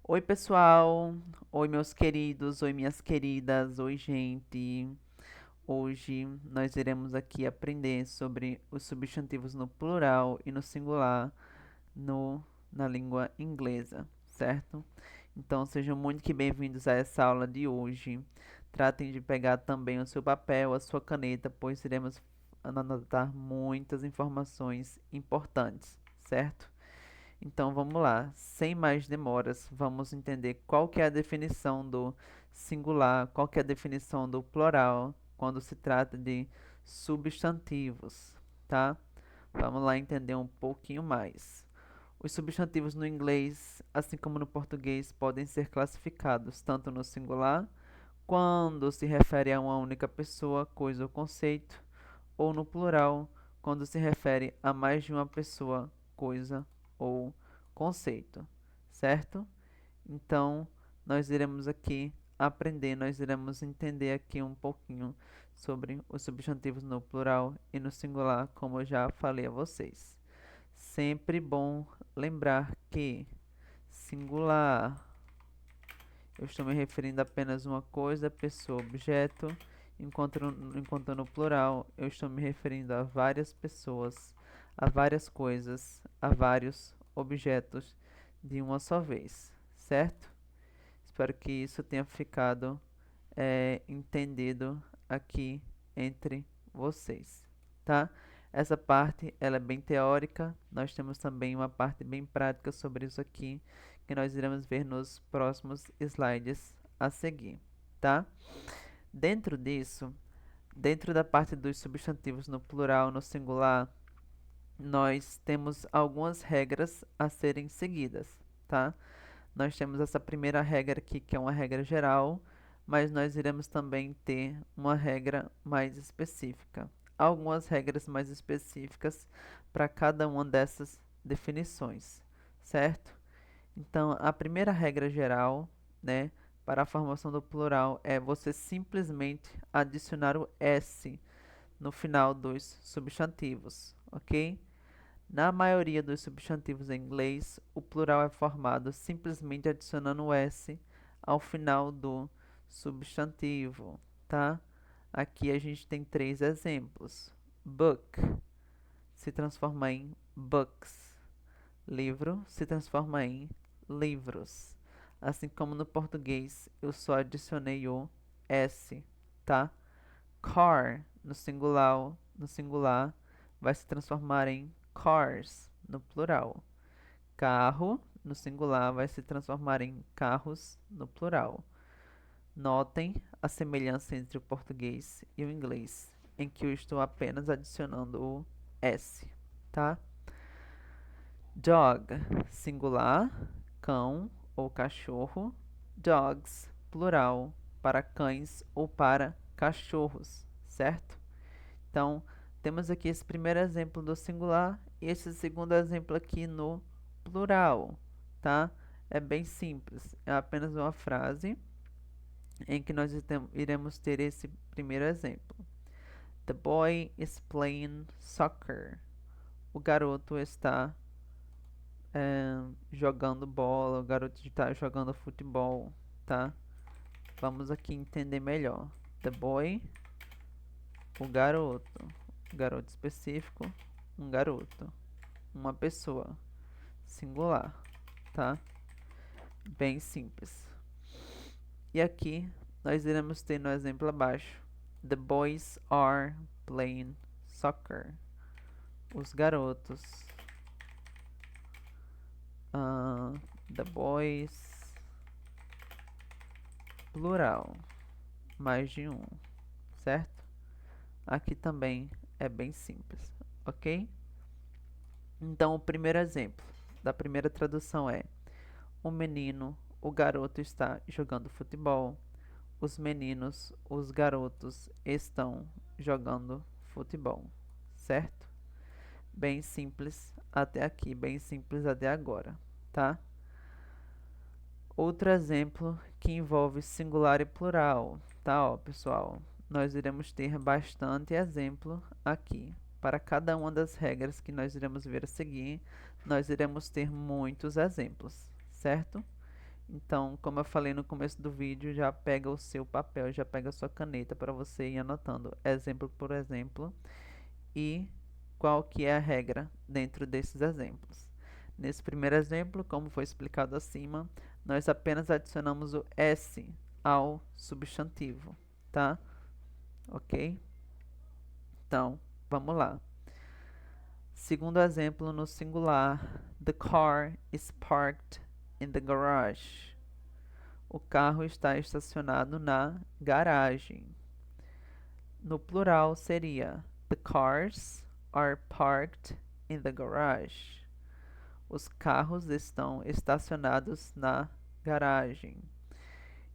Oi, pessoal. Oi, meus queridos. Oi, minhas queridas. Oi, gente. Hoje nós iremos aqui aprender sobre os substantivos no plural e no singular no, na língua inglesa, certo? Então, sejam muito que bem-vindos a essa aula de hoje. Tratem de pegar também o seu papel, a sua caneta, pois iremos anotar muitas informações importantes, certo? Então vamos lá, sem mais demoras, vamos entender qual que é a definição do singular, qual que é a definição do plural quando se trata de substantivos, tá? Vamos lá entender um pouquinho mais. Os substantivos no inglês, assim como no português, podem ser classificados tanto no singular, quando se refere a uma única pessoa, coisa ou conceito, ou no plural, quando se refere a mais de uma pessoa, coisa ou conceito, certo? Então, nós iremos aqui aprender, nós iremos entender aqui um pouquinho sobre os substantivos no plural e no singular, como eu já falei a vocês. Sempre bom lembrar que singular, eu estou me referindo a apenas uma coisa, pessoa, objeto, enquanto no plural eu estou me referindo a várias pessoas, a várias coisas, a vários objetos de uma só vez, certo? Espero que isso tenha ficado entendido aqui entre vocês, tá? Essa parte ela é bem teórica, nós temos também uma parte bem prática sobre isso aqui, que nós iremos ver nos próximos slides a seguir, tá? Dentro disso, dentro da parte dos substantivos no plural, no singular, nós temos algumas regras a serem seguidas, tá? Nós temos essa primeira regra aqui, que é uma regra geral, mas nós iremos também ter uma regra mais específica. Algumas regras mais específicas para cada uma dessas definições, certo? Então, a primeira regra geral, né, para a formação do plural é você simplesmente adicionar o s no final dos substantivos, ok? Na maioria dos substantivos em inglês, o plural é formado simplesmente adicionando o s ao final do substantivo, tá? Aqui a gente tem três exemplos. Book se transforma em books. Livro se transforma em livros. Assim como no português, eu só adicionei o s, tá? Car no singular vai se transformar em cars no plural. Carro no singular vai se transformar em carros no plural. Notem a semelhança entre o português e o inglês, em que eu estou apenas adicionando o s, tá? Dog, singular, cão ou cachorro. Dogs, plural, para cães ou para cachorros, certo? Então, temos aqui esse primeiro exemplo do singular e esse segundo exemplo aqui no plural, tá? É bem simples, é apenas uma frase em que nós iremos ter esse primeiro exemplo. The boy is playing soccer. O garoto está jogando bola, o garoto está jogando futebol, tá? Vamos aqui entender melhor. The boy, o garoto específico, um garoto, uma pessoa, singular, tá? Bem simples. E aqui nós iremos ter no exemplo abaixo: The boys are playing soccer. Os garotos. The boys, plural, mais de um, certo? Aqui também é bem simples, ok? Então, o primeiro exemplo da primeira tradução é: o menino, o garoto está jogando futebol. Os meninos, os garotos estão jogando futebol, certo? Bem simples até aqui, bem simples até agora, tá? Outro exemplo que envolve singular e plural, tá, ó, pessoal? Nós iremos ter bastante exemplo aqui. Para cada uma das regras que nós iremos ver a seguir, nós iremos ter muitos exemplos, certo? Então, como eu falei no começo do vídeo, já pega o seu papel, já pega a sua caneta para você ir anotando exemplo por exemplo e qual que é a regra dentro desses exemplos. Nesse primeiro exemplo, como foi explicado acima, nós apenas adicionamos o S ao substantivo, tá? Ok? Então, vamos lá. Segundo exemplo, no singular, the car is parked in the garage. O carro está estacionado na garagem. No plural seria the cars are parked in the garage. Os carros estão estacionados na garagem.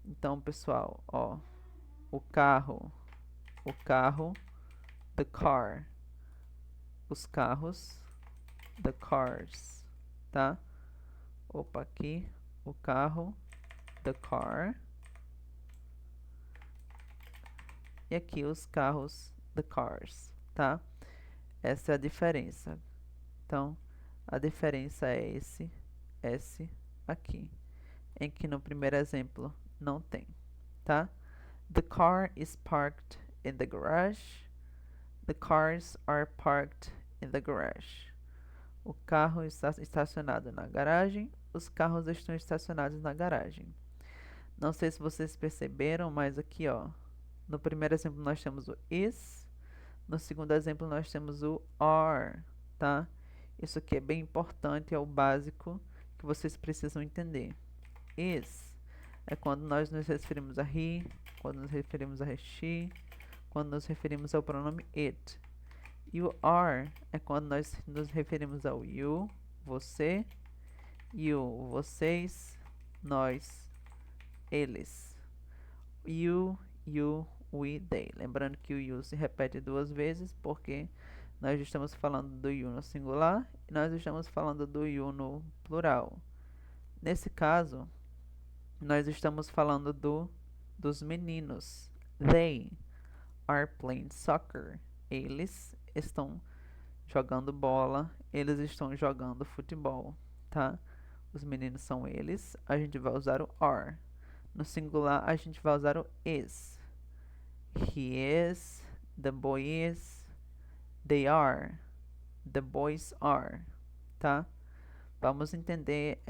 Então, pessoal, ó, o carro, the car, os carros, the cars, tá? Opa, aqui, o carro, the car, e aqui os carros, the cars, tá? Essa é a diferença. Então, a diferença é esse S aqui, em que no primeiro exemplo não tem, tá? The car is parked in the garage. The cars are parked in the garage. O carro está estacionado na garagem. Os carros estão estacionados na garagem. Não sei se vocês perceberam, mas aqui, ó, no primeiro exemplo nós temos o is. No segundo exemplo nós temos o are, tá? Isso aqui é bem importante, é o básico que vocês precisam entender. Is é quando nós nos referimos a he, quando nos referimos a she, quando nos referimos ao pronome it. E o are é quando nós nos referimos ao you, você, you, vocês, nós, eles. You, we, they. Lembrando que o you se repete duas vezes porque nós estamos falando do you no singular e nós estamos falando do you no plural. Nesse caso, nós estamos falando dos meninos. They are playing soccer. Eles estão jogando bola, eles estão jogando futebol, tá? Os meninos são eles, a gente vai usar o are. No singular, a gente vai usar o is. He is, the boy is, they are, the boys are, tá? Vamos entender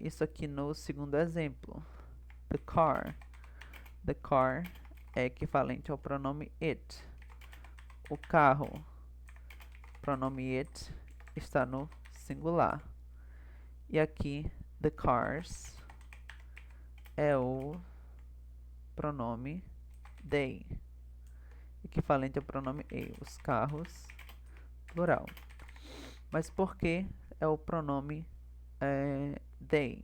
isso aqui no segundo exemplo. The car. The car é equivalente ao pronome it. O carro, pronome it, está no singular. E aqui, the cars é o pronome they, equivalente ao pronome e, os carros, plural. Mas por que é o pronome they?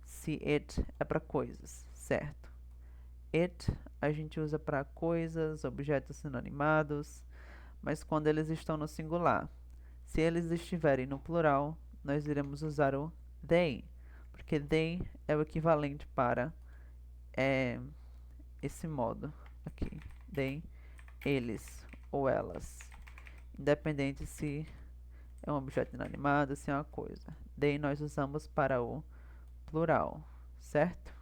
Se it é para coisas, certo? It a gente usa para coisas, objetos inanimados, mas quando eles estão no singular. Se eles estiverem no plural, nós iremos usar o they, porque they é o equivalente para esse modo aqui. They, eles ou elas. Independente se é um objeto inanimado, se é uma coisa. They nós usamos para o plural, certo?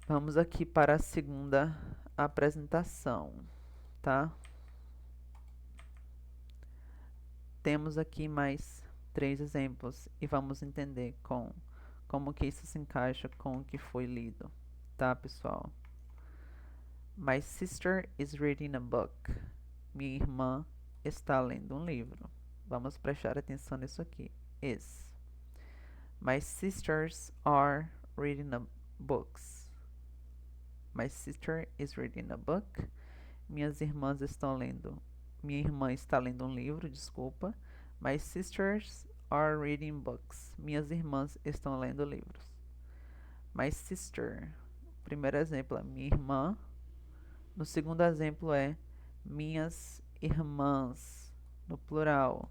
Vamos aqui para a segunda apresentação, tá? Temos aqui mais 3 exemplos e vamos entender como que isso se encaixa com o que foi lido, tá, pessoal? My sister is reading a book. Minha irmã está lendo um livro. Vamos prestar atenção nisso aqui. Is. My sisters are reading books. My sister is reading a book. Minhas irmãs estão lendo. Minha irmã está lendo um livro, desculpa. My sisters are reading books. Minhas irmãs estão lendo livros. My sister. Primeiro exemplo é minha irmã. No segundo exemplo é minhas irmãs, no plural.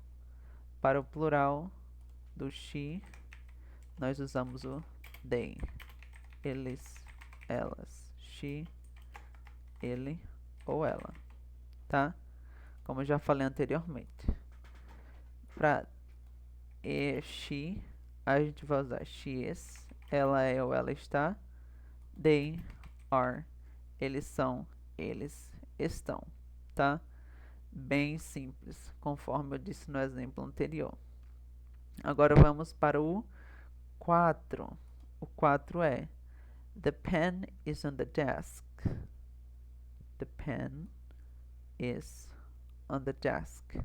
Para o plural do she, nós usamos o they. Eles, elas. She, ele ou ela, tá? Como eu já falei anteriormente. Para she, a gente vai usar she is, ela é ou ela está. They are, eles são, eles estão, tá? Bem simples, conforme eu disse no exemplo anterior. Agora vamos para o 4. O 4 é: The pen is on the desk. The pen is on the desk.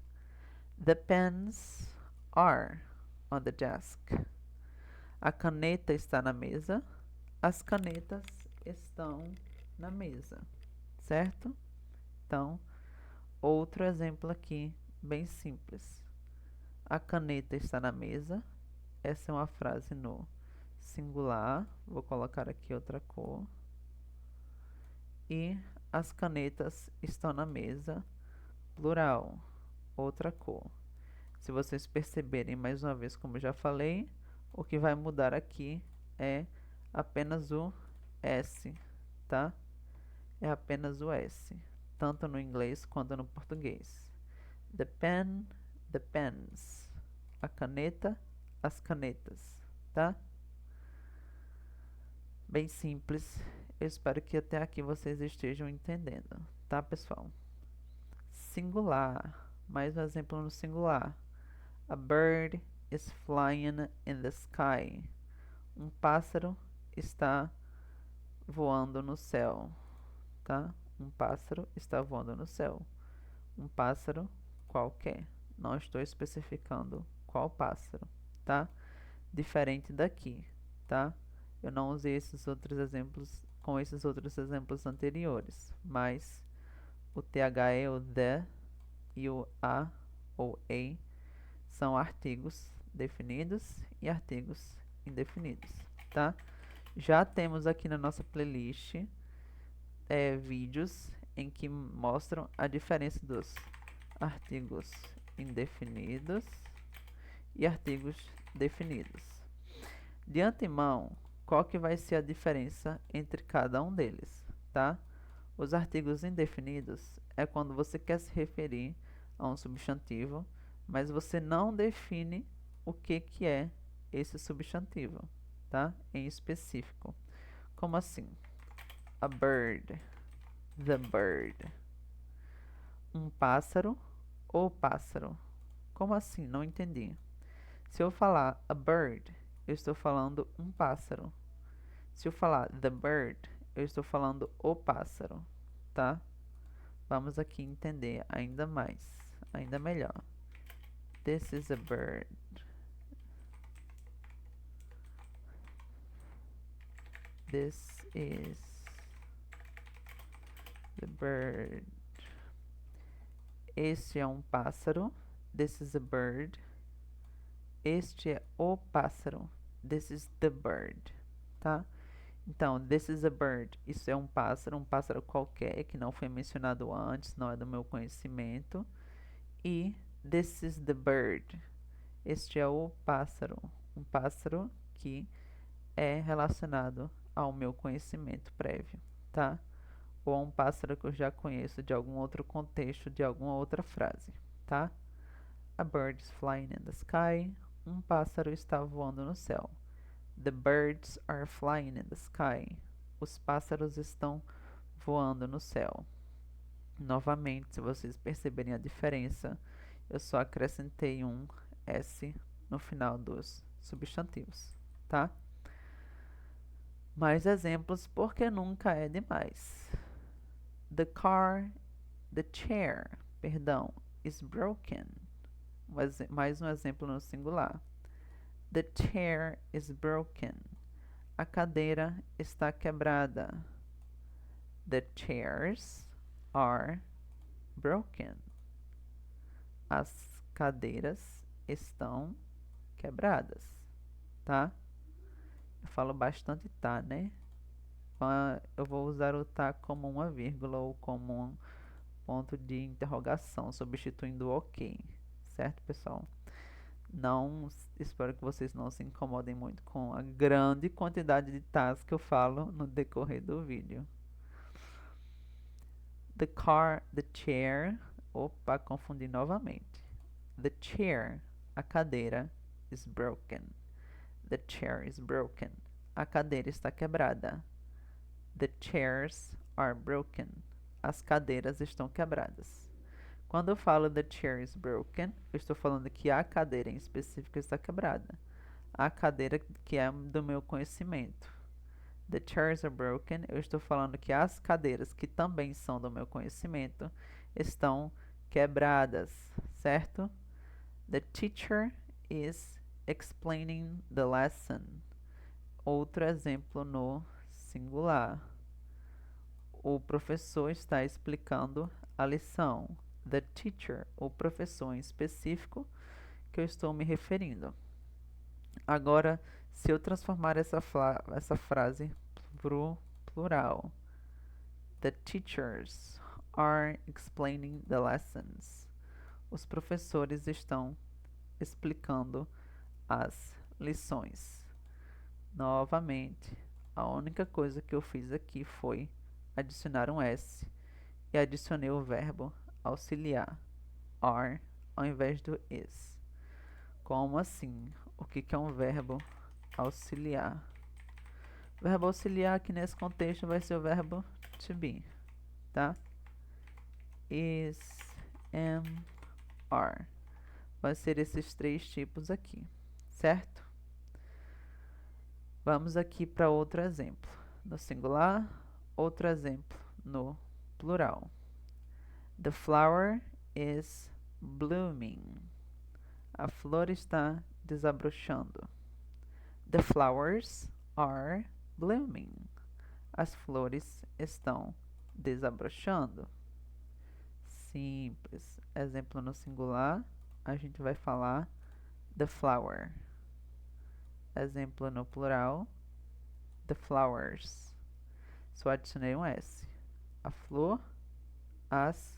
The pens are on the desk. A caneta está na mesa. As canetas estão na mesa, certo? Então, outro exemplo aqui, bem simples. A caneta está na mesa. Essa é uma frase no singular. Vou colocar aqui outra cor. E as canetas estão na mesa, plural, outra cor. Se vocês perceberem mais uma vez, como eu já falei, o que vai mudar aqui é apenas o S, tá? É apenas o S, tanto no inglês quanto no português. The pen, the pens. A caneta, as canetas, tá? Bem simples. Eu espero que até aqui vocês estejam entendendo, tá, pessoal? Singular. Mais um exemplo no singular. A bird is flying in the sky. Um pássaro está voando no céu, tá? Um pássaro está voando no céu. Um pássaro qualquer. Não estou especificando qual pássaro, tá? Diferente daqui, tá? Eu não usei esses outros exemplos com esses outros exemplos anteriores, mas o THE, o the e o a ou a são artigos definidos e artigos indefinidos, tá? Já temos aqui na nossa playlist vídeos em que mostram a diferença dos artigos indefinidos e artigos definidos. De antemão, qual que vai ser a diferença entre cada um deles, tá? Os artigos indefinidos é quando você quer se referir a um substantivo, mas você não define o que é esse substantivo, tá? Em específico. Como assim? A bird, the bird. Um pássaro ou pássaro. Como assim? Não entendi. Se eu falar a bird, eu estou falando um pássaro. Se eu falar the bird, eu estou falando o pássaro, tá? Vamos aqui entender ainda mais, ainda melhor. This is a bird. This is the bird. Este é um pássaro. This is a bird. Este é o pássaro. This is the bird, tá? Então, this is a bird. Isso é um pássaro qualquer que não foi mencionado antes, não é do meu conhecimento. E this is the bird. Este é o pássaro, um pássaro que é relacionado ao meu conhecimento prévio, tá? Ou a um pássaro que eu já conheço de algum outro contexto, de alguma outra frase, tá? A bird is flying in the sky. Um pássaro está voando no céu. The birds are flying in the sky. Os pássaros estão voando no céu. Novamente, se vocês perceberem a diferença, eu só acrescentei um S no final dos substantivos, tá? Mais exemplos, porque nunca é demais. The chair, perdão, is broken. Mais um exemplo no singular. The chair is broken. A cadeira está quebrada. The chairs are broken. As cadeiras estão quebradas, tá? Eu falo bastante tá, né? Eu vou usar o tá como uma vírgula ou como um ponto de interrogação, substituindo o ok, certo, pessoal? Não, espero que vocês não se incomodem muito com a grande quantidade de tais que eu falo no decorrer do vídeo. The chair, opa, confundi novamente. The chair, a cadeira, is broken. The chair is broken. A cadeira está quebrada. The chairs are broken. As cadeiras estão quebradas. Quando eu falo the chair is broken, eu estou falando que a cadeira em específico está quebrada. A cadeira que é do meu conhecimento. The chairs are broken, eu estou falando que as cadeiras que também são do meu conhecimento estão quebradas, certo? The teacher is explaining the lesson. Outro exemplo no singular. O professor está explicando a lição. The teacher, o professor em específico que eu estou me referindo. Agora, se eu transformar essa frase para o plural. The teachers are explaining the lessons. Os professores estão explicando as lições. Novamente, a única coisa que eu fiz aqui foi adicionar um S e adicionei o verbo auxiliar, are, ao invés do is. Como assim? O que é um verbo auxiliar? O verbo auxiliar aqui nesse contexto vai ser o verbo to be, tá? Is, am, are. Vai ser esses três tipos aqui, certo? Vamos aqui para outro exemplo. No singular, outro exemplo no plural. The flower is blooming. A flor está desabrochando. The flowers are blooming. As flores estão desabrochando. Simples. Exemplo no singular, a gente vai falar the flower. Exemplo no plural, the flowers. Só adicionei um S. A flor, as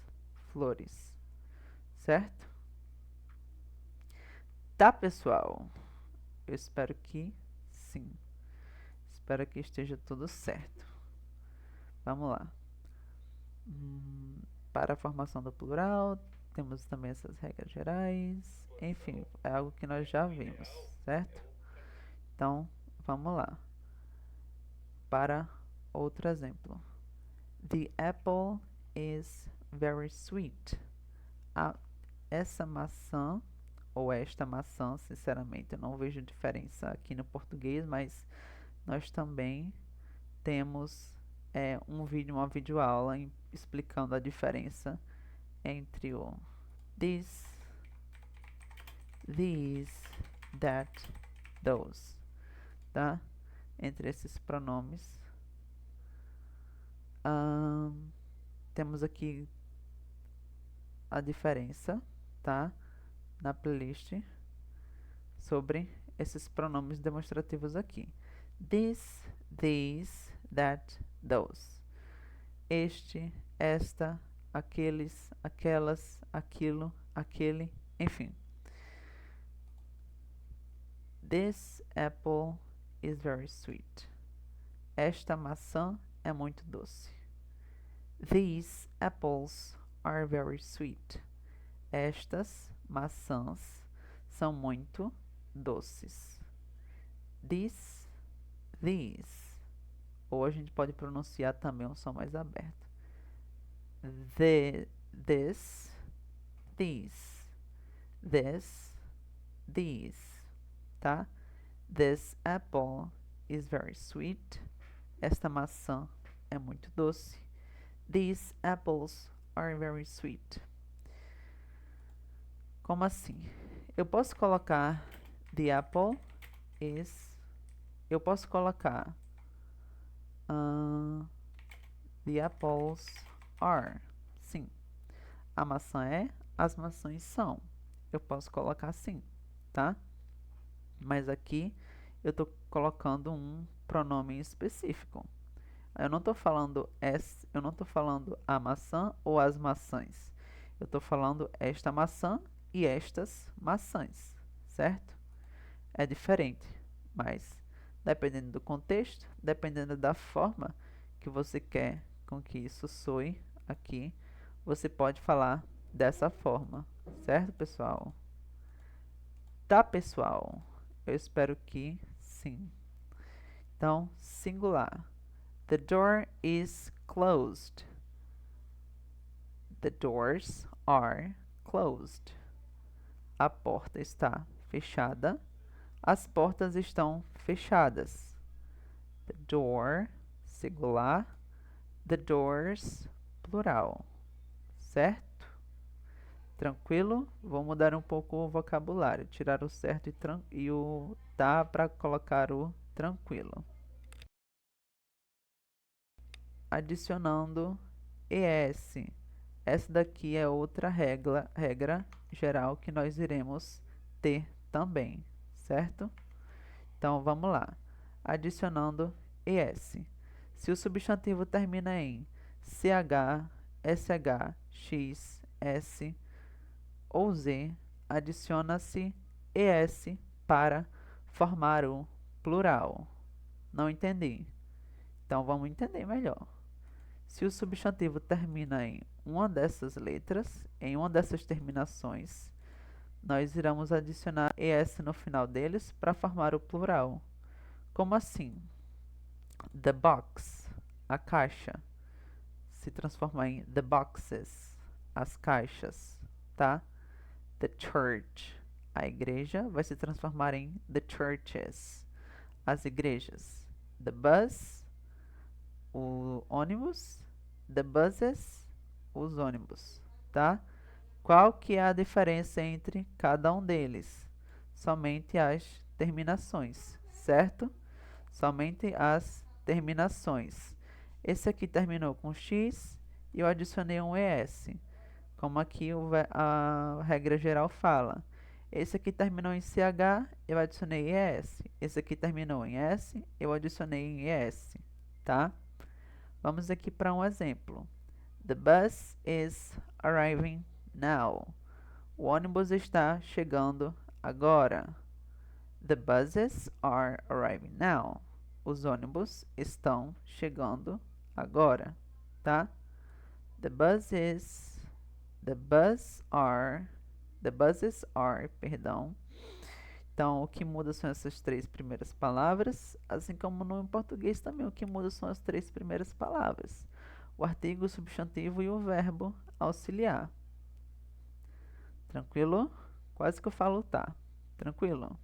flores. Certo? Tá, pessoal? Eu espero que sim. Espero que esteja tudo certo. Vamos lá. Para a formação do plural, temos também essas regras gerais. Enfim, é algo que nós já vimos, certo? Então, vamos lá. Para outro exemplo. The apple is very sweet. Essa maçã, ou esta maçã, sinceramente, eu não vejo diferença aqui no português, mas nós também temos uma videoaula explicando a diferença entre o this, these, that, those, tá? Entre esses pronomes. Temos aqui a diferença, tá? Na playlist sobre esses pronomes demonstrativos aqui. This, these, that, those. Este, esta, aqueles, aquelas, aquilo, aquele, enfim. This apple is very sweet. Esta maçã é muito doce. These apples are very sweet. Estas maçãs são muito doces. This, these. Ou a gente pode pronunciar também um som mais aberto. This, these. This, these. Tá? This apple is very sweet. Esta maçã é muito doce. These apples are very sweet. Como assim? Eu posso colocar the apple is. Eu posso colocar the apples are. Sim. A maçã é, as maçãs são. Eu posso colocar assim, tá? Mas aqui eu estou colocando um pronome específico. Eu não estou falando eu não estou falando a maçã ou as maçãs. Eu estou falando esta maçã e estas maçãs, certo? É diferente, mas dependendo do contexto, dependendo da forma que você quer com que isso soe aqui, você pode falar dessa forma, certo, pessoal? Tá, pessoal? Eu espero que sim. Então, singular. The door is closed. The doors are closed. A porta está fechada. As portas estão fechadas. The door, singular. The doors, plural. Certo? Tranquilo? Vou mudar um pouco o vocabulário. Tirar o certo e o tá para colocar o tranquilo. Adicionando ES. Essa daqui é outra regra geral que nós iremos ter também, certo? Então, vamos lá. Adicionando ES. Se o substantivo termina em CH, SH, X, S ou Z, adiciona-se ES para formar o plural. Não entendi. Então, vamos entender melhor. Se o substantivo termina em uma dessas letras, em uma dessas terminações, nós iremos adicionar ES no final deles para formar o plural. Como assim? The box, a caixa, se transforma em the boxes, as caixas, tá? The church, a igreja, vai se transformar em the churches, as igrejas. The bus, o ônibus. The buses, os ônibus, tá? Qual que é a diferença entre cada um deles? Somente as terminações, certo? Somente as terminações. Esse aqui terminou com X e eu adicionei um ES, como aqui a regra geral fala. Esse aqui terminou em CH, eu adicionei ES. Esse aqui terminou em S, eu adicionei em ES, tá? Vamos aqui para um exemplo. The bus is arriving now. O ônibus está chegando agora. The buses are arriving now. Os ônibus estão chegando agora, tá? The buses are, perdão. Então, o que muda são essas três primeiras palavras, assim como no português também o que muda são as três primeiras palavras. O artigo, o substantivo e o verbo auxiliar. Tranquilo? Quase que eu falo tá. Tranquilo?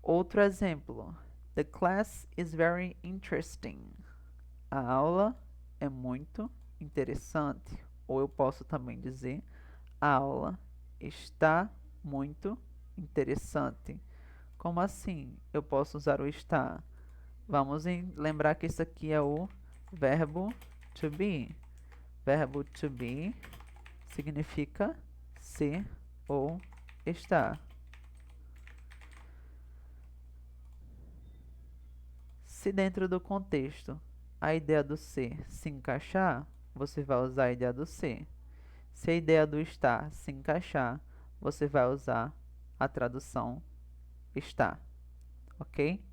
Outro exemplo. The class is very interesting. A aula é muito interessante. Ou eu posso também dizer, a aula está muito interessante. Como assim eu posso usar o está? Vamos lembrar que isso aqui é o verbo to be. Verbo to be significa ser ou estar. Se dentro do contexto a ideia do ser se encaixar, você vai usar a ideia do ser. Se a ideia do estar se encaixar, você vai usar a tradução está, ok?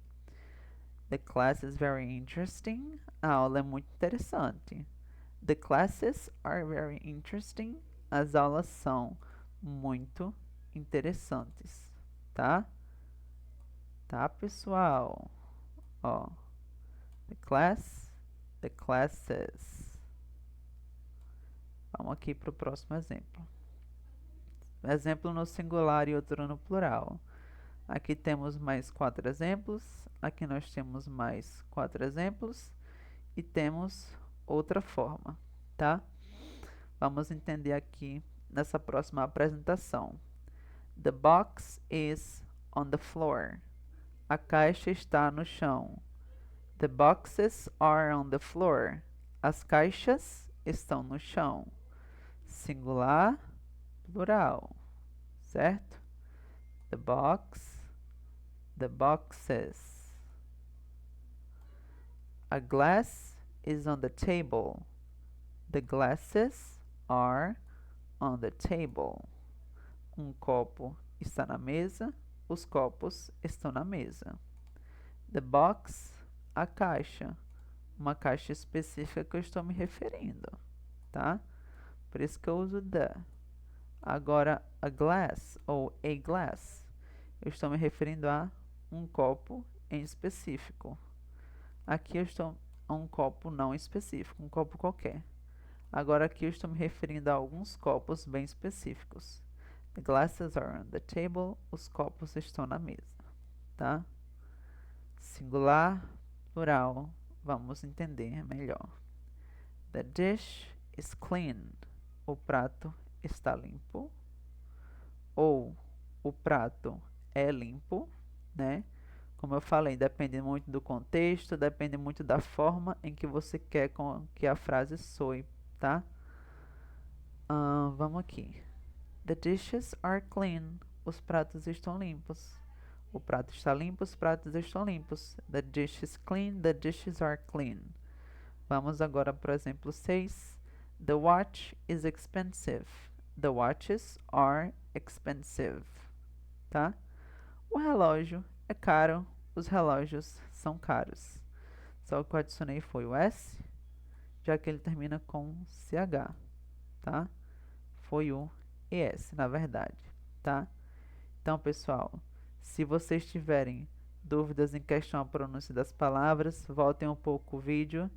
The class is very interesting. A aula é muito interessante. The classes are very interesting. As aulas são muito interessantes, tá? Tá, pessoal? Ó, the class, the classes. Vamos aqui para o próximo exemplo. Exemplo no singular e outro no plural. Aqui temos mais 4 exemplos. Aqui nós temos mais 4 exemplos. E temos outra forma, tá? Vamos entender aqui nessa próxima apresentação. The box is on the floor. A caixa está no chão. The boxes are on the floor. As caixas estão no chão. Singular, plural, certo? The box, the boxes. A glass is on the table. The glasses are on the table. Um copo está na mesa. Os copos estão na mesa. The box, a caixa. Uma caixa específica que eu estou me referindo, tá? Por isso que eu uso the. Agora, a glass ou a glass, eu estou me referindo a um copo em específico. Aqui eu estou a um copo não específico, um copo qualquer. Agora aqui eu estou me referindo a alguns copos bem específicos. The glasses are on the table. Os copos estão na mesa, tá? Singular, plural, vamos entender melhor. The dish is clean. O prato está limpo. Ou o prato é limpo, né? Como eu falei, depende muito do contexto, depende muito da forma em que você quer que a frase soe, tá? Vamos aqui. The dishes are clean. Os pratos estão limpos. O prato está limpo, os pratos estão limpos. The dish is clean, the dishes are clean. Vamos agora para o exemplo 6. The watch is expensive. The watches are expensive. Tá? O relógio é caro. Os relógios são caros. Só o que eu adicionei foi o S, já que ele termina com CH, tá? Foi o ES, na verdade, tá? Então, pessoal, se vocês tiverem dúvidas em questão à pronúncia das palavras, voltem um pouco o vídeo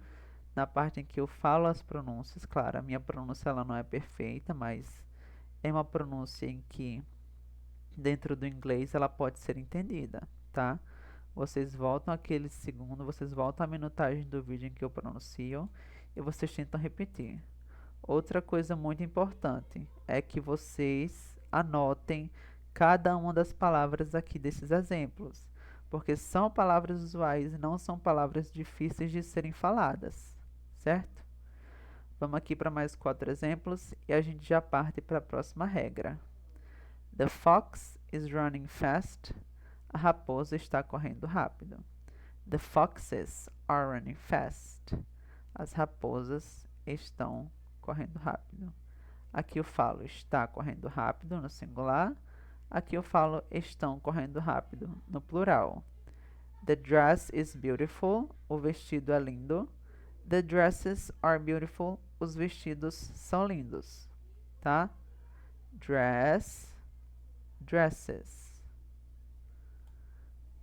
na parte em que eu falo as pronúncias. Claro, a minha pronúncia ela não é perfeita, mas é uma pronúncia em que, dentro do inglês, ela pode ser entendida, tá? Vocês voltam aquele segundo, vocês voltam a minutagem do vídeo em que eu pronuncio e vocês tentam repetir. Outra coisa muito importante é que vocês anotem cada uma das palavras aqui desses exemplos, porque são palavras usuais e não são palavras difíceis de serem faladas, certo? Vamos aqui para mais 4 exemplos e a gente já parte para a próxima regra. The fox is running fast. A raposa está correndo rápido. The foxes are running fast. As raposas estão correndo rápido. Aqui eu falo está correndo rápido no singular. Aqui eu falo estão correndo rápido no plural. The dress is beautiful. O vestido é lindo. The dresses are beautiful. Os vestidos são lindos, tá? Dress, dresses.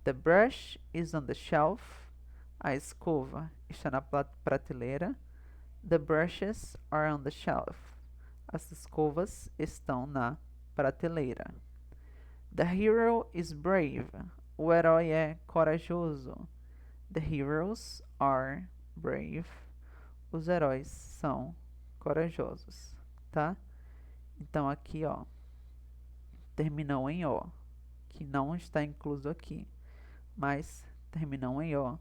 The brush is on the shelf. A escova está na prateleira. The brushes are on the shelf. As escovas estão na prateleira. The hero is brave. O herói é corajoso. The heroes are brave. Os heróis são corajosos, tá? Então aqui, ó, terminou em O, que não está incluso aqui, mas terminou em O,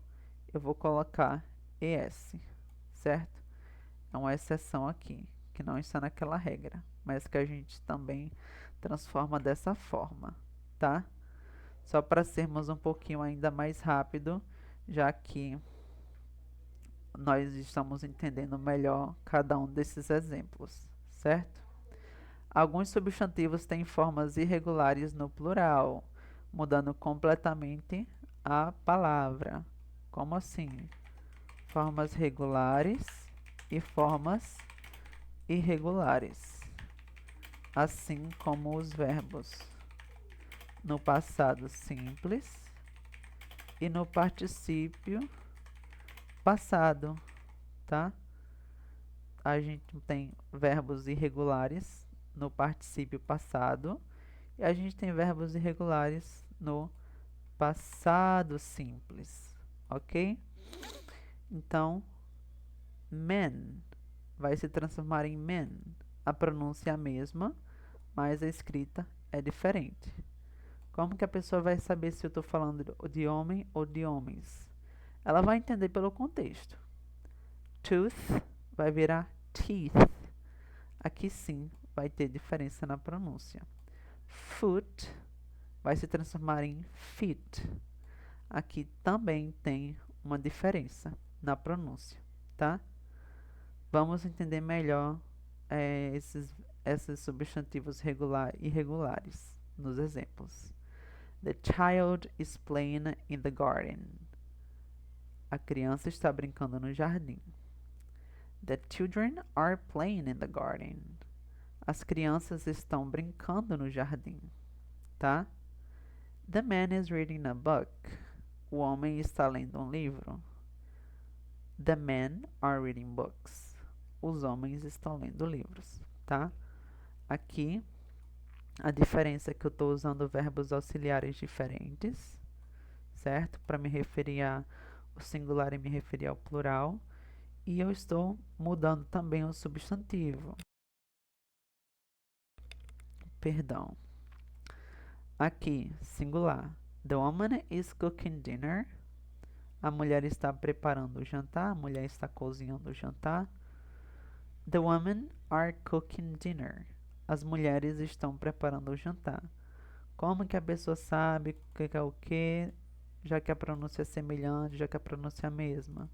eu vou colocar ES, certo? É uma exceção aqui, que não está naquela regra, mas que a gente também transforma dessa forma, tá? Só para sermos um pouquinho ainda mais rápido, já que nós estamos entendendo melhor cada um desses exemplos, certo? Alguns substantivos têm formas irregulares no plural, mudando completamente a palavra. Como assim? Formas regulares e formas irregulares, assim como os verbos no passado simples e no particípio passado, tá? A gente tem verbos irregulares no particípio passado e a gente tem verbos irregulares no passado simples, ok? Então, men vai se transformar em men. A pronúncia é a mesma, mas a escrita é diferente. Como que a pessoa vai saber se eu estou falando de homem ou de homens? Ela vai entender pelo contexto. Tooth vai virar teeth. Aqui sim vai ter diferença na pronúncia. Foot vai se transformar em feet. Aqui também tem uma diferença na pronúncia, tá? Vamos entender melhor esses substantivos irregulares nos exemplos. The child is playing in the garden. A criança está brincando no jardim. The children are playing in the garden. As crianças estão brincando no jardim, tá? The man is reading a book. O homem está lendo um livro. The men are reading books. Os homens estão lendo livros, tá? Aqui, a diferença é que eu estou usando verbos auxiliares diferentes, certo? Para me referir ao singular e me referir ao plural. E eu estou mudando também o substantivo. Perdão. Aqui, singular. The woman is cooking dinner. A mulher está preparando o jantar. A mulher está cozinhando o jantar. The women are cooking dinner. As mulheres estão preparando o jantar. Como que a pessoa sabe o que é o que, já que a pronúncia é semelhante, já que a pronúncia é a mesma?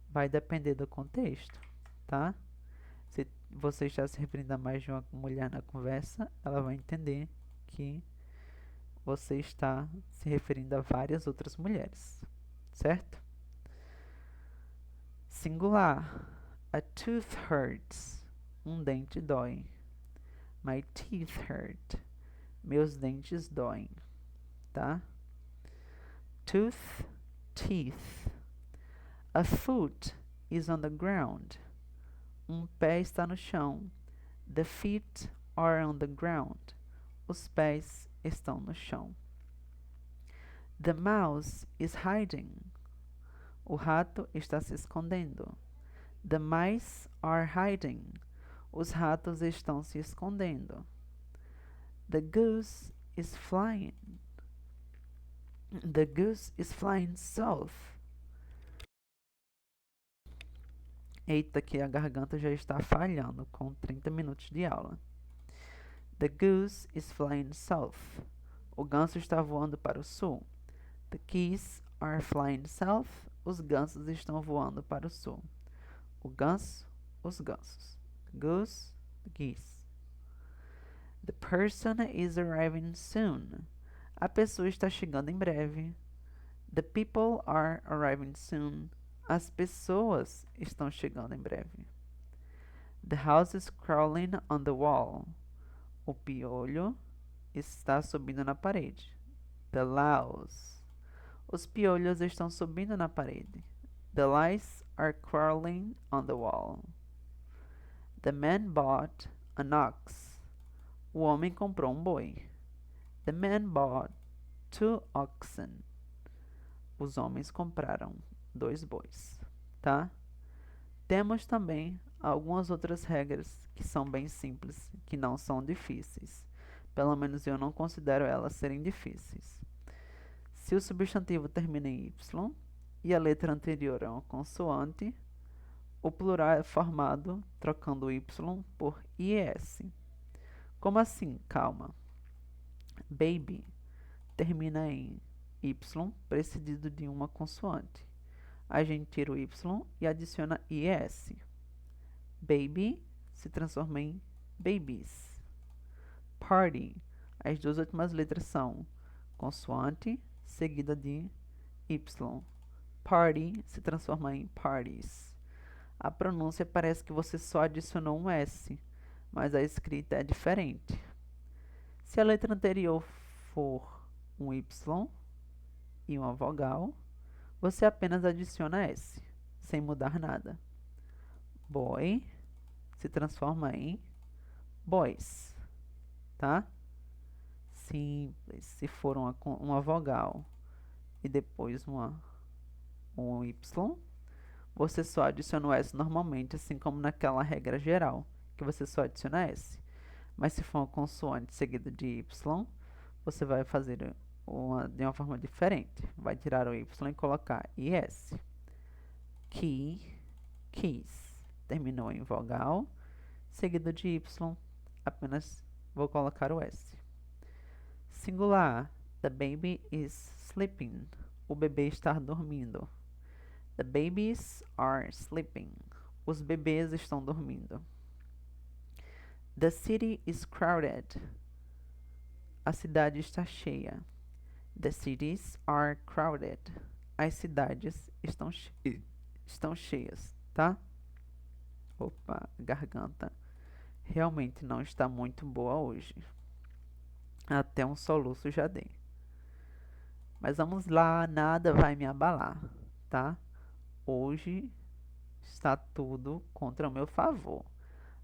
Vai depender do contexto, tá? Se você está se referindo a mais de uma mulher na conversa, ela vai entender que você está se referindo a várias outras mulheres, certo? Singular. A tooth hurts. Um dente dói. My teeth hurt. Meus dentes doem, tá? Tooth, teeth. A foot is on the ground. Um pé está no chão. The feet are on the ground. Os pés estão no chão. The mouse is hiding. O rato está se escondendo. The mice are hiding. Os ratos estão se escondendo. The goose is flying. The goose is flying south. Eita, que a garganta já está falhando com 30 minutos de aula. The goose is flying south. O ganso está voando para o sul. The geese are flying south. Os gansos estão voando para o sul. O ganso, os gansos. The goose, the geese. The person is arriving soon. A pessoa está chegando em breve. The people are arriving soon. As pessoas estão chegando em breve. The house is crawling on the wall. O piolho está subindo na parede. The louse. Os piolhos estão subindo na parede. The lice are crawling on the wall. The man bought an ox. O homem comprou um boi. The man bought 2 oxen. Os homens compraram 2 bois, tá? Temos também algumas outras regras que são bem simples, que não são difíceis. Pelo menos eu não considero elas serem difíceis. Se o substantivo termina em Y e a letra anterior é uma consoante, o plural é formado trocando o Y por IS. Como assim? Calma. Baby termina em Y precedido de uma consoante. A gente tira o Y e adiciona IS. Baby se transforma em babies. Party. As duas últimas letras são consoante seguida de Y. Party se transforma em parties. A pronúncia parece que você só adicionou um S, mas a escrita é diferente. Se a letra anterior for um Y e uma vogal, você apenas adiciona S, sem mudar nada. Boy se transforma em boys, tá? Simples. Se for uma vogal e depois um Y, você só adiciona o S normalmente, assim como naquela regra geral, que você só adiciona S. Mas se for uma consoante seguida de Y, você vai fazer de uma forma diferente. Vai tirar o Y e colocar IS. Key, keys. Terminou em vogal, seguido de Y, apenas vou colocar o S. Singular. The baby is sleeping. O bebê está dormindo. The babies are sleeping. Os bebês estão dormindo. The city is crowded. A cidade está cheia. The cities are crowded. As cidades estão cheias, tá? Opa, garganta realmente não está muito boa hoje. Até um soluço já dei. Mas vamos lá, nada vai me abalar, tá? Hoje está tudo contra o meu favor.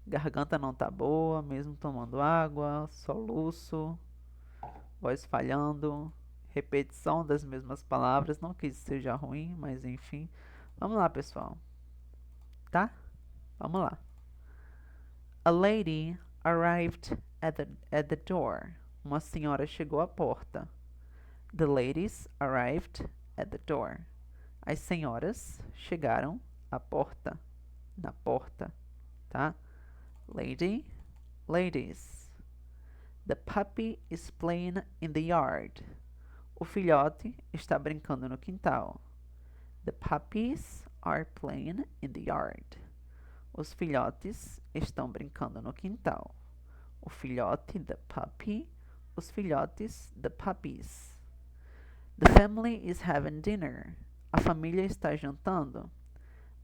Garganta não tá boa, mesmo tomando água, soluço, voz falhando, repetição das mesmas palavras. Não que isso seja ruim, mas enfim. Vamos lá, pessoal, tá? Vamos lá. A lady arrived at the door. Uma senhora chegou à porta. The ladies arrived at the door. As senhoras chegaram à porta, na porta, tá? Lady, ladies. The puppy is playing in the yard. O filhote está brincando no quintal. The puppies are playing in the yard. Os filhotes estão brincando no quintal. O filhote, the puppy. Os filhotes, the puppies. The family is having dinner. A família está jantando.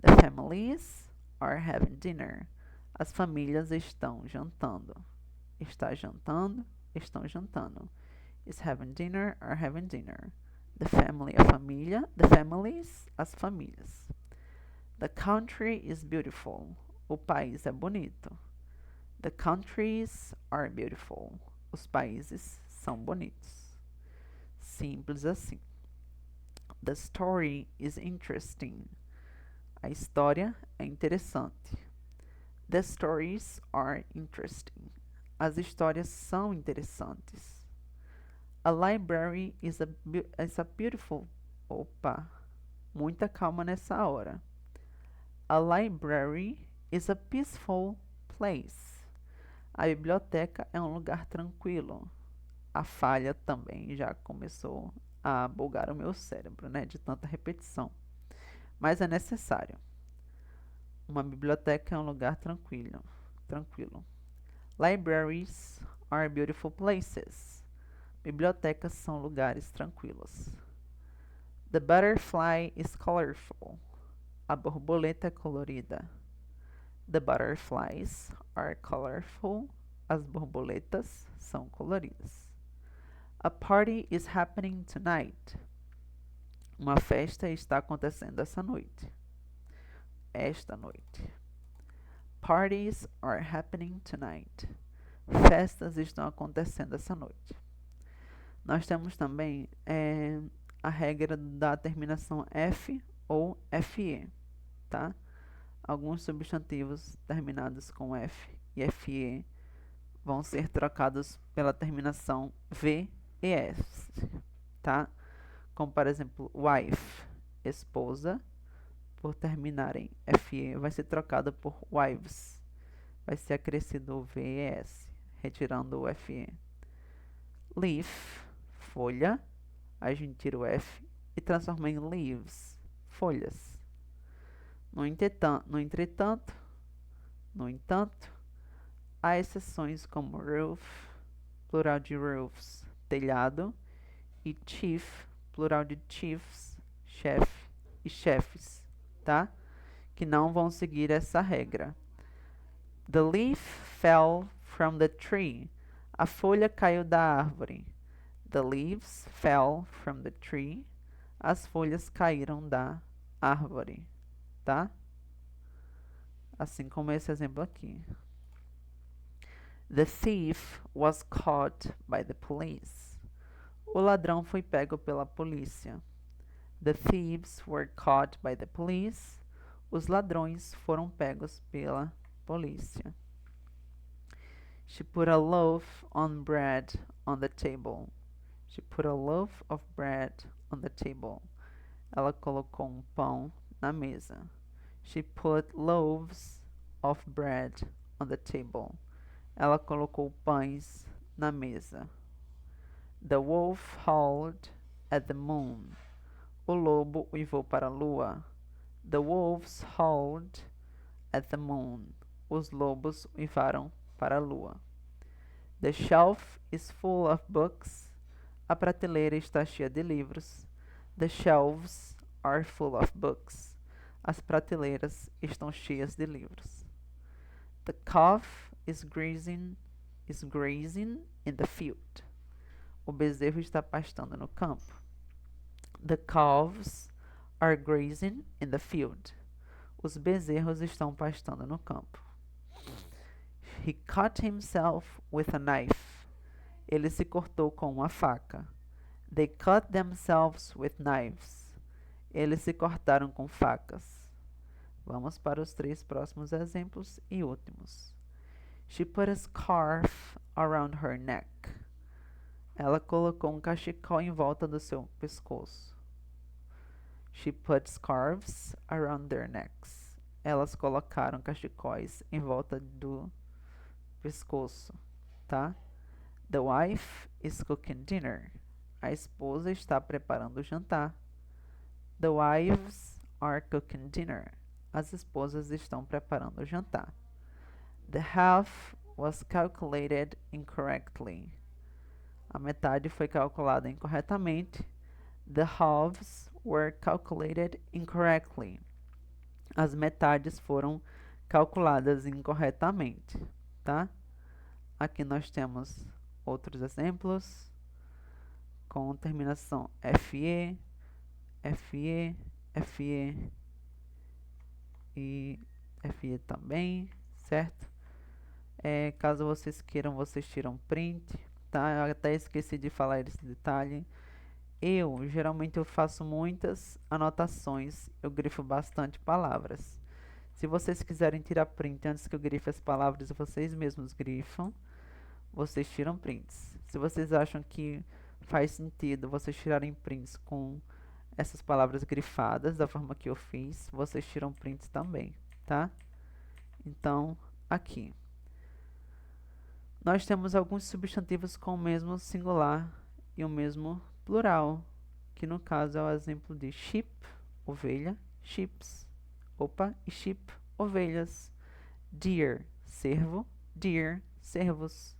The families are having dinner. As famílias estão jantando. Está jantando, estão jantando. Is having dinner or having dinner. The family, a família. The families, as famílias. The country is beautiful. O país é bonito. The countries are beautiful. Os países são bonitos. Simples assim. The story is interesting. A história é interessante. The stories are interesting. As histórias são interessantes. A library is a beautiful... Opa, muita calma nessa hora. A library is a peaceful place. A biblioteca é um lugar tranquilo. A falha também já começou a bugar o meu cérebro, né? De tanta repetição. Mas é necessário. Uma biblioteca é um lugar tranquilo. Tranquilo. Libraries are beautiful places. Bibliotecas são lugares tranquilos. The butterfly is colorful. A borboleta é colorida. The butterflies are colorful. As borboletas são coloridas. A party is happening tonight. Uma festa está acontecendo essa noite. Esta noite. Parties are happening tonight. Festas estão acontecendo essa noite. Nós temos também a regra da terminação F ou FE, tá? Alguns substantivos terminados com F e FE vão ser trocados pela terminação V e S, tá? Como, por exemplo, wife, esposa, por terminar em FE, vai ser trocado por wives. Vai ser acrescido o V e S, retirando o FE. Leaf, folha, a gente tira o F e transforma em leaves, folhas. No entanto, há exceções como roof, plural de roofs, telhado, e chief, plural de chiefs, chefe e chefes, tá? Que não vão seguir essa regra. The leaf fell from the tree. A folha caiu da árvore. The leaves fell from the tree. As folhas caíram da árvore, tá? Assim como esse exemplo aqui. The thief was caught by the police. O ladrão foi pego pela polícia. The thieves were caught by the police. Os ladrões foram pegos pela polícia. She put a loaf of bread on the table. She put a loaf of bread on the table. Ela colocou um pão na mesa. She put loaves of bread on the table. Ela colocou pães na mesa. The wolf howled at the moon. O lobo uivou para a lua. The wolves howled at the moon. Os lobos uivaram para a lua. The shelf is full of books. A prateleira está cheia de livros. The shelves are full of books. As prateleiras estão cheias de livros. The calf is grazing in the field. O bezerro está pastando no campo. The calves are grazing in the field. Os bezerros estão pastando no campo. He cut himself with a knife. Ele se cortou com uma faca. They cut themselves with knives. Eles se cortaram com facas. Vamos para os 3 próximos exemplos e últimos. She put a scarf around her neck. Ela colocou um cachecol em volta do seu pescoço. She put scarves around their necks. Elas colocaram cachecóis em volta do pescoço, tá? The wife is cooking dinner. A esposa está preparando o jantar. The wives are cooking dinner. As esposas estão preparando o jantar. The half was calculated incorrectly. A metade foi calculada incorretamente. The halves were calculated incorrectly. As metades foram calculadas incorretamente, tá? Aqui nós temos outros exemplos com terminação FE, FE, FE e FE também, certo? Caso vocês queiram, vocês tiram print, tá? Eu até esqueci de falar esse detalhe. Geralmente eu faço muitas anotações, eu grifo bastante palavras. Se vocês quiserem tirar print antes que eu grife as palavras, vocês mesmos grifam, vocês tiram prints. Se vocês acham que faz sentido vocês tirarem prints com essas palavras grifadas, da forma que eu fiz, vocês tiram prints também, tá? Então, aqui. Nós temos alguns substantivos com o mesmo singular e o mesmo plural, que no caso é o exemplo de sheep, ovelha, sheeps, e sheep, ovelhas. Deer, cervo, deer, cervos.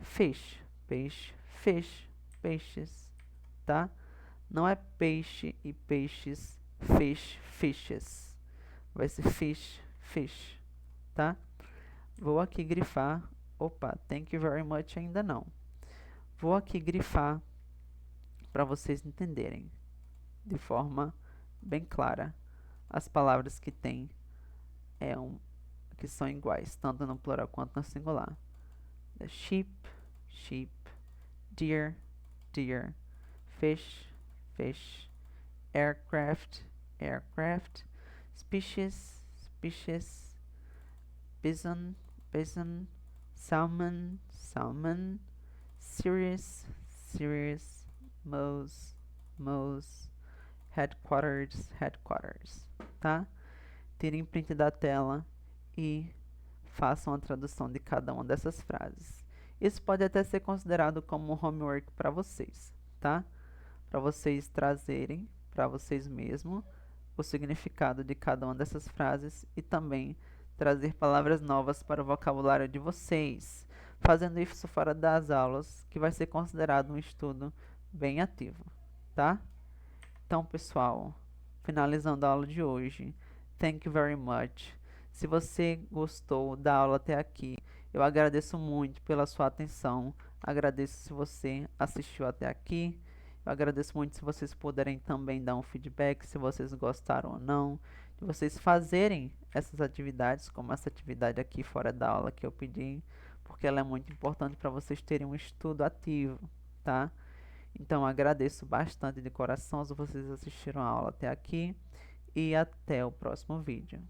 Fish, peixe, fish, peixes, tá? Não é peixe e peixes, fish, fishes. Vai ser fish, fish, tá? Vou aqui grifar. Thank you very much ainda não. Vou aqui grifar para vocês entenderem de forma bem clara as palavras que tem que são iguais, tanto no plural quanto no singular. The sheep, sheep, deer, deer, fish, fish, aircraft, aircraft, species, species, bison, bison, salmon, salmon, series, series, mouse, mouse, headquarters, headquarters, tá? Tirem print da tela e façam a tradução de cada uma dessas frases. Isso pode até ser considerado como um homework para vocês, tá? Para vocês trazerem para vocês mesmos o significado de cada uma dessas frases e também trazer palavras novas para o vocabulário de vocês, fazendo isso fora das aulas, que vai ser considerado um estudo bem ativo, tá? Então, pessoal, finalizando a aula de hoje, thank you very much. Se você gostou da aula até aqui, eu agradeço muito pela sua atenção. Agradeço se você assistiu até aqui. Eu agradeço muito se vocês puderem também dar um feedback, se vocês gostaram ou não, de vocês fazerem essas atividades, como essa atividade aqui fora da aula que eu pedi, porque ela é muito importante para vocês terem um estudo ativo, tá? Então, agradeço bastante de coração se vocês assistiram a aula até aqui e até o próximo vídeo.